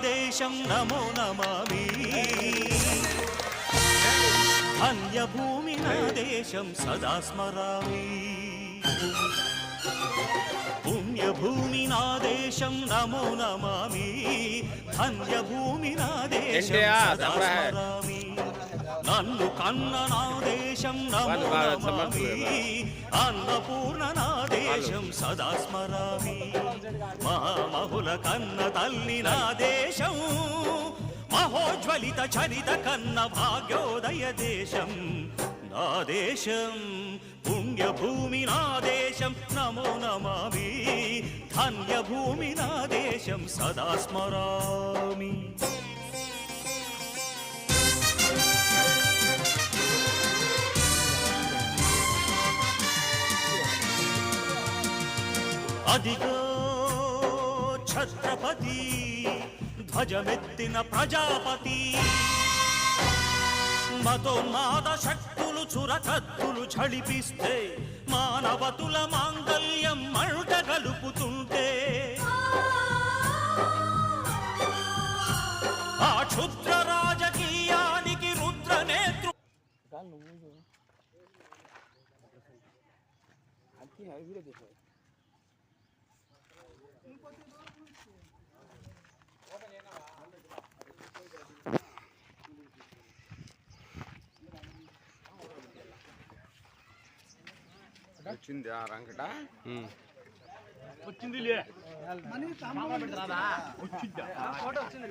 దేశం నమో నమామి ధన్యభూమి నా దేశం సదా స్మరామి పుణ్యభూమి నా దేశం నమో నమామి ధన్యభూమి నా దేశం సదా స్మరామి నన్ను కన్న నా దేశం నమో నమామి అన్నపూర్ణ నా దేశం సదా స్మరామి మహామహుల కన్న తల్లి నా దేశం మహోజ్వలిత చరిత కన్న భాగ్యోదయ దేశం నా దేశం పుణ్యభూమి నా దేశం నమో నమామి ధన్యభూమి నా దేశం సదా స్మరామి అదిగో ఛత్రపతి ధ్వజమెత్తిన ప్రజాపతి మతోన్మాద శక్తులు చురకత్తులు ఝళిపిస్తే మానవతుల మాంగల్యం మంట కలుపుతుంటే ఆ క్షుద్ర రాజకీయానికి రుద్ర నేతృ వచ్చింది ఆ రంకట వచ్చింది ఫోటో వచ్చింది